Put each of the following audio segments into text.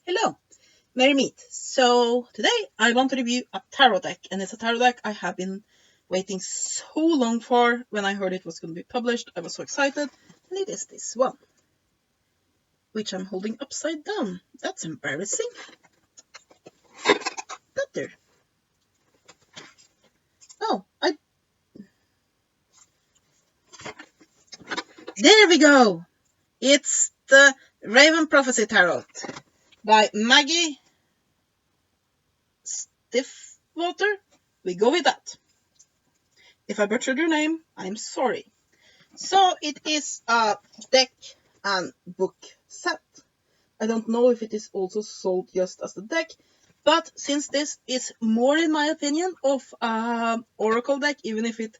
Hello, Merry Meet. So today I want to review a tarot deck, and it's a tarot deck I have been waiting so long for. When I heard it was going to be published, I was so excited, and it is this one, which I'm holding upside down. That's embarrassing. Better. Oh, there we go. It's the Raven Prophecy Tarot by Maggie Stiefvater. We go with that. If I butchered your name, I'm sorry. So it is a deck and book set. I don't know if it is also sold just as the deck, but since this is more, in my opinion, of an oracle deck, even if it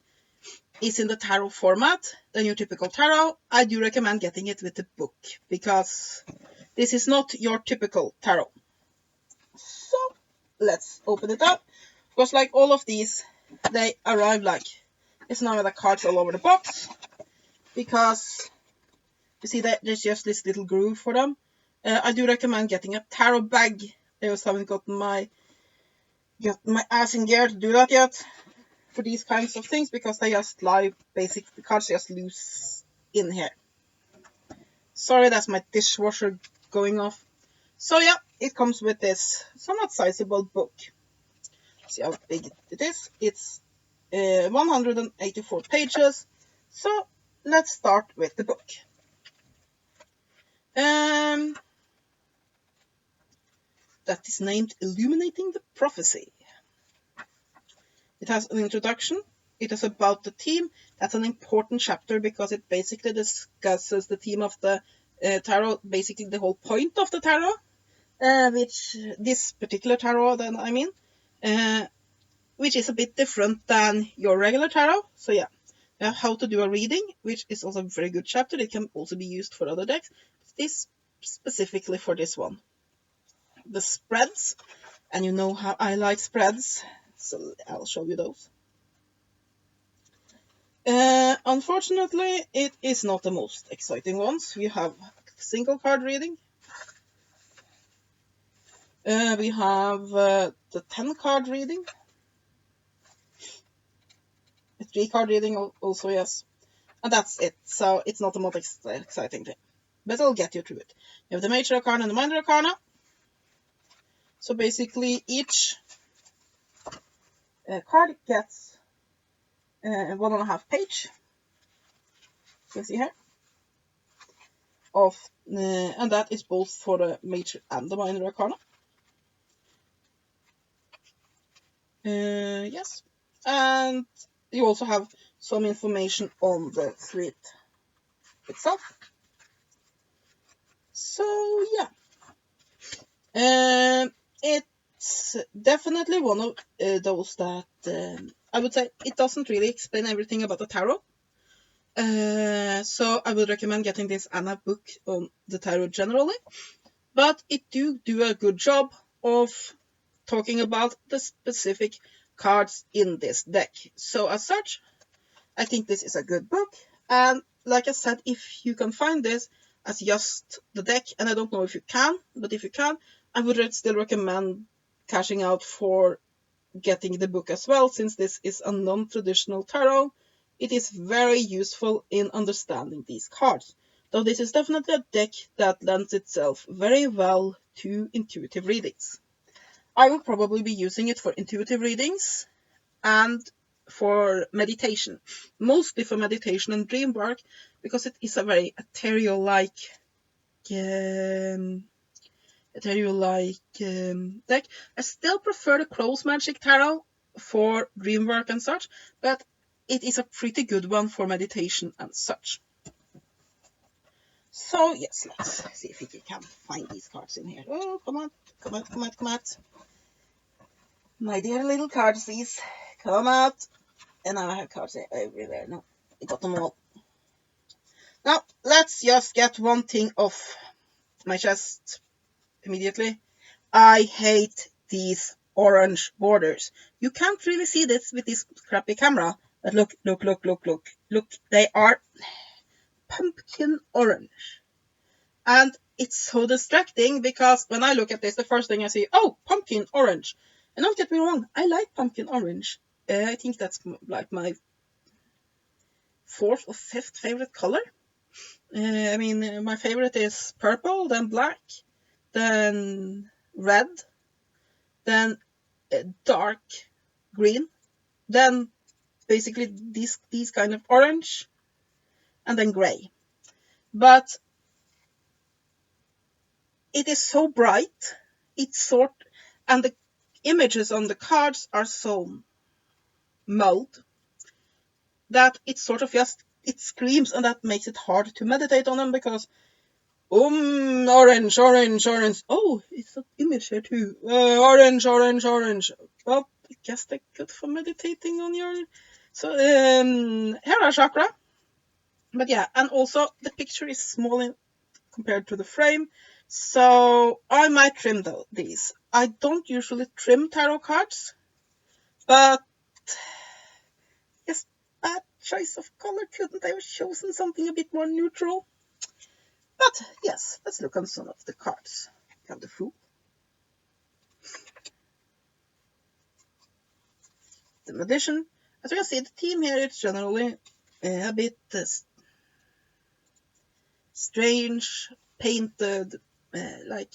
is in the tarot format than your typical tarot, I do recommend getting it with the book, because this is not your typical tarot. So let's open it up. Because like all of these, they arrive like it's now the cards all over the box, because you see that there's just this little groove for them. I do recommend getting a tarot bag. I just haven't got my ass in gear to do that yet for these kinds of things, because they just lie basic. The cards just loose in here. Sorry, that's my dishwasher going off. So yeah, it comes with this somewhat sizable book. See how big it is. It's 184 pages. So let's start with the book. That is named Illuminating the Prophecy. It has an introduction. It is about the theme. That's an important chapter, because it basically discusses the theme of the tarot, basically the whole point of the tarot, which this particular tarot, then I mean, which is a bit different than your regular tarot. So yeah, how to do a reading, which is also a very good chapter. It can also be used for other decks. This specifically for this one. The spreads, and you know how I like spreads, so I'll show you those. Unfortunately, it is not the most exciting ones. We have single card reading. We have the 10 card reading. A 3 card reading also, yes. And that's it. So it's not the most exciting thing. But I'll get you through it. You have the Major Arcana and the Minor Arcana. So basically each card gets 1.5 page. You can see here. And that is both for the Major and the Minor Arcana. Yes. And you also have some information on the suite itself. So yeah. It's definitely one of those that I would say it doesn't really explain everything about the tarot. So I would recommend getting this and a book on the tarot generally. But it do a good job of talking about the specific cards in this deck. So as such, I think this is a good book. And like I said, if you can find this as just the deck, and I don't know if you can, but if you can, I would still recommend cashing out for getting the book as well, since this is a non-traditional tarot. It is very useful in understanding these cards, though this is definitely a deck that lends itself very well to intuitive readings. I will probably be using it for intuitive readings and for meditation, mostly for meditation and dream work, because it is a very ethereal-like deck. I still prefer the Crow's Magic Tarot for dream work and such, but it is a pretty good one for meditation and such. So yes, let's see if we can find these cards in here. Oh, come on. My dear little cards, please come out. And now I have cards everywhere. No, I got them all. Now, let's just get one thing off my chest immediately. I hate these orange borders. You can't really see this with this crappy camera, but look. Look, they are pumpkin orange. And it's so distracting because when I look at this, the first thing I see, oh, pumpkin orange. And don't get me wrong, I like pumpkin orange. I think that's like my 4th or 5th favorite color. I mean, my favorite is purple, then black, then red, then dark green, then basically these kind of orange, and then gray. But it is so bright, and the images on the cards are so mulled that it sort of just, it screams, and that makes it hard to meditate on them because orange, orange, orange. Oh, it's an image here too. Orange, orange, orange. Well, I guess they're good for meditating on your. So, Hera chakra. But yeah, and also the picture is small compared to the frame, so I might trim these. I don't usually trim tarot cards, but yes, bad choice of color. Couldn't I have chosen something a bit more neutral? But yes, let's look on some of the cards. We have the Fool, the Magician. As you can see, the theme here is generally a bit strange, painted, like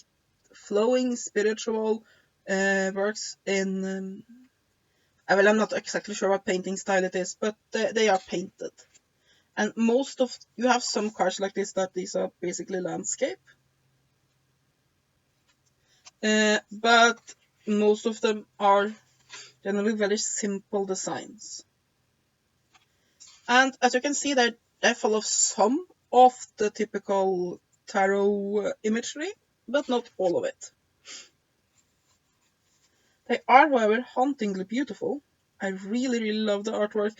flowing spiritual works in. Well, I'm not exactly sure what painting style it is, but they are painted. And you have some cards like this that these are basically landscape. But most of them are generally very simple designs. And as you can see, they follow some of the typical tarot imagery, but not all of it. They are, however, hauntingly beautiful. I really, really love the artwork,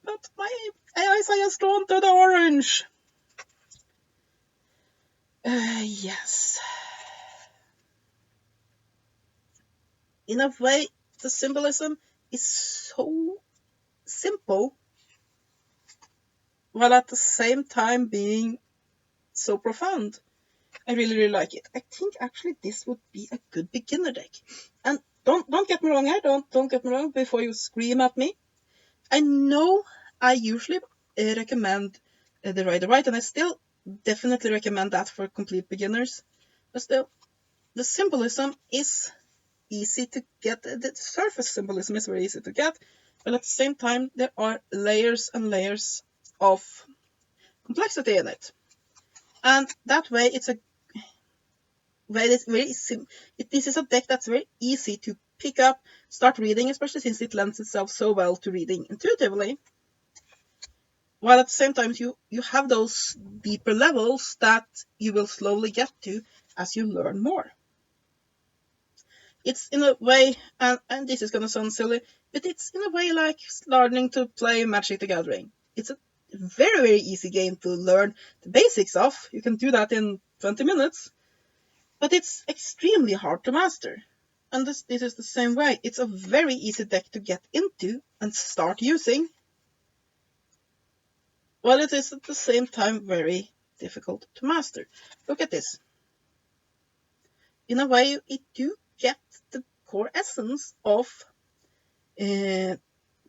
but my eyes are just drawn to the orange. Yes. In a way, the symbolism is so simple, while at the same time being so profound. I really, really like it. I think actually this would be a good beginner deck. And don't get me wrong here. Don't get me wrong before you scream at me. I know I usually recommend the Rider White, and I still definitely recommend that for complete beginners. But still, the symbolism is easy to get. The surface symbolism is very easy to get, but at the same time, there are layers and layers of complexity in it. And that way, this is a deck that's very easy to pick up, start reading, especially since it lends itself so well to reading intuitively. While at the same time, you have those deeper levels that you will slowly get to as you learn more. It's in a way, and this is gonna sound silly, but it's in a way like learning to play Magic the Gathering. It's a very, very easy game to learn the basics of. You can do that in 20 minutes, but it's extremely hard to master. And this is the same way. It's a very easy deck to get into and start using, while it is at the same time very difficult to master. Look at this. In a way, it do get the core essence of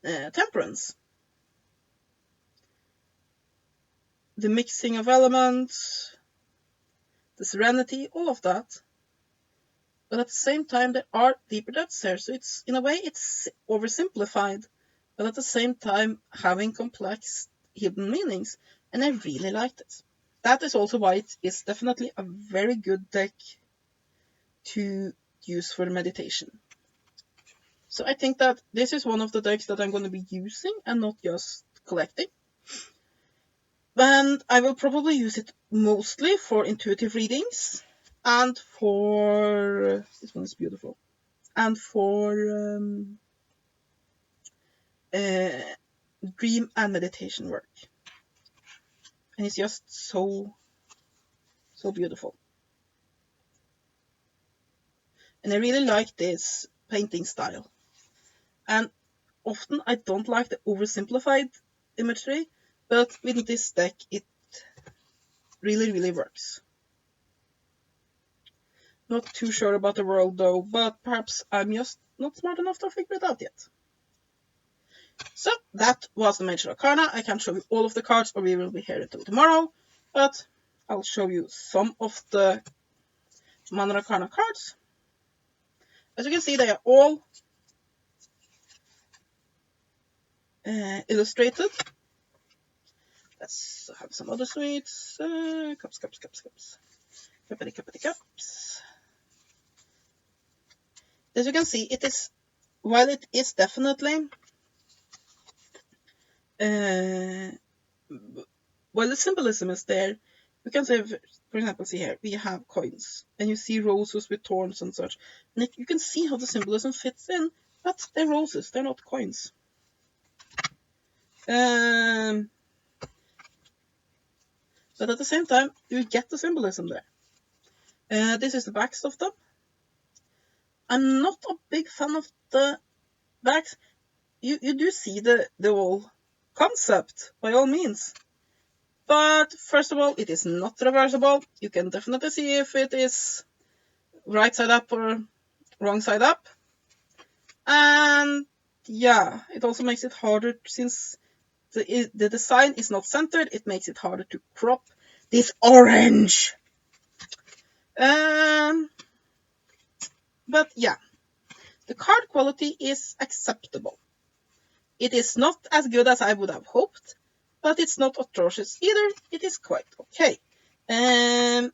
temperance. The mixing of elements, the serenity, all of that. But at the same time, there are deeper depths there. So it's, in a way, it's oversimplified, but at the same time having complex hidden meanings. And I really liked it. That is also why it is definitely a very good deck to use for meditation. So I think that this is one of the decks that I'm going to be using and not just collecting. And I will probably use it mostly for intuitive readings and for, this one is beautiful, and for dream and meditation work. And it's just so beautiful. And I really like this painting style. And often I don't like the oversimplified imagery, but with this deck it really, really works. Not too sure about the world though, but perhaps I'm just not smart enough to figure it out yet. So that was the Major Arcana. I can't show you all of the cards or we will be here until tomorrow, but I'll show you some of the Minor Arcana cards. As you can see, they are all illustrated. Let's have some other sweets. Cups. Cups. As you can see, it is, while it is definitely, while the symbolism is there, you can say, for example, see here, we have coins, and you see roses with thorns and such. And you can see how the symbolism fits in, but they're roses, they're not coins. But at the same time, you get the symbolism there. This is the backs of them. I'm not a big fan of the backs. You do see the whole concept, by all means. But first of all, it is not reversible. You can definitely see if it is right side up or wrong side up. And yeah, it also makes it harder, since the design is not centered, it makes it harder to crop this orange. But yeah, the card quality is acceptable. It is not as good as I would have hoped, but it's not atrocious either. It is quite okay. The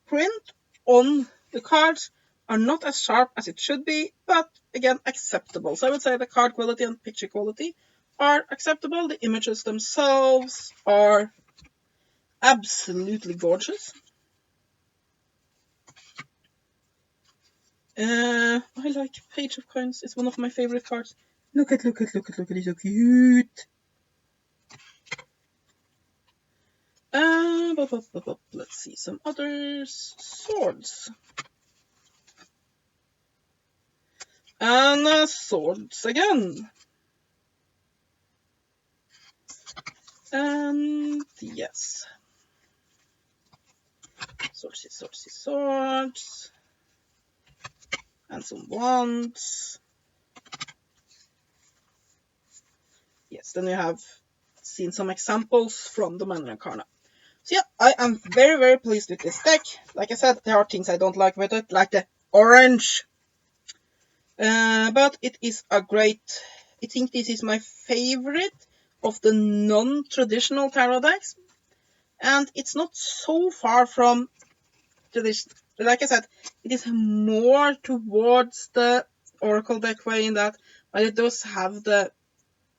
print on the cards are not as sharp as it should be, but again, acceptable. So I would say the card quality and picture quality are acceptable. The images themselves are absolutely gorgeous. I like Page of Coins. It's one of my favorite cards. Look at it, it's so cute. Let's see some others. Swords. And swords again. And yes. Swords. And some wands. Yes, then you have seen some examples from the Minor Arcana. So yeah, I am very, very pleased with this deck. Like I said, there are things I don't like with it, like the orange. But it is a great... I think this is my favorite of the non-traditional tarot decks. And it's not so far from tradition. Like I said, it is more towards the Oracle deck way, in that it does have the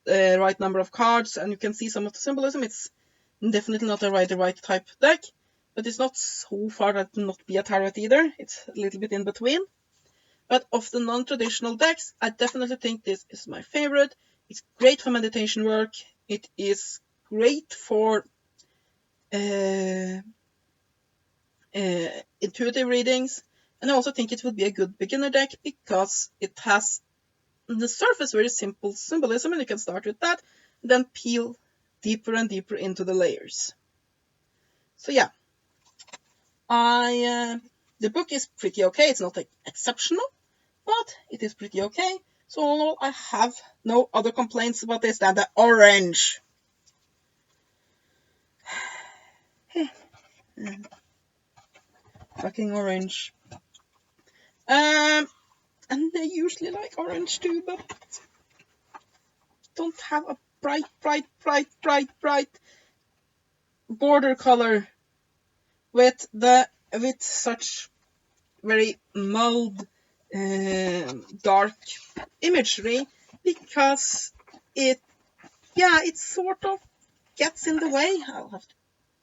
right number of cards, and you can see some of the symbolism. It's definitely not the right type deck, but it's not so far that to not be a tarot either. It's a little bit in between. But of the non-traditional decks, I definitely think this is my favorite. It's great for meditation work. It is great for intuitive readings. And I also think it would be a good beginner deck, because it has on the surface very simple symbolism, and you can start with that, and then peel deeper and deeper into the layers. So yeah, the book is pretty okay. It's not like exceptional, but it is pretty okay. So all in all, I have no other complaints about this than the orange. Fucking orange. And they usually like orange too, but don't have a bright border color with such very mild dark imagery, because it sort of gets in the way. I'll have to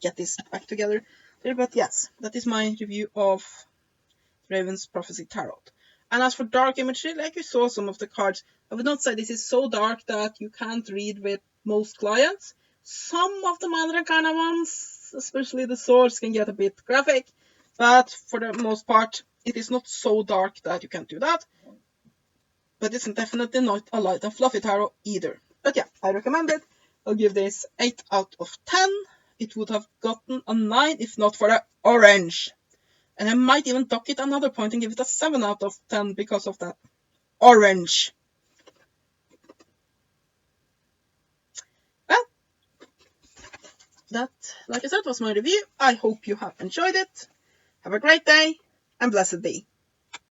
get this back together. But yes, that is my review of Raven's Prophecy Tarot. And as for dark imagery, like you saw some of the cards, I would not say this is so dark that you can't read with most clients. Some of the Minor Arcana ones, especially the swords, can get a bit graphic, but for the most part, it is not so dark that you can't do that. But it's definitely not a light and fluffy tarot either. But yeah, I recommend it. I'll give this 8 out of 10. It would have gotten a 9 if not for the orange. And I might even dock it another point and give it a 7 out of 10 because of that orange. Well, that, like I said, was my review. I hope you have enjoyed it. Have a great day and blessed be.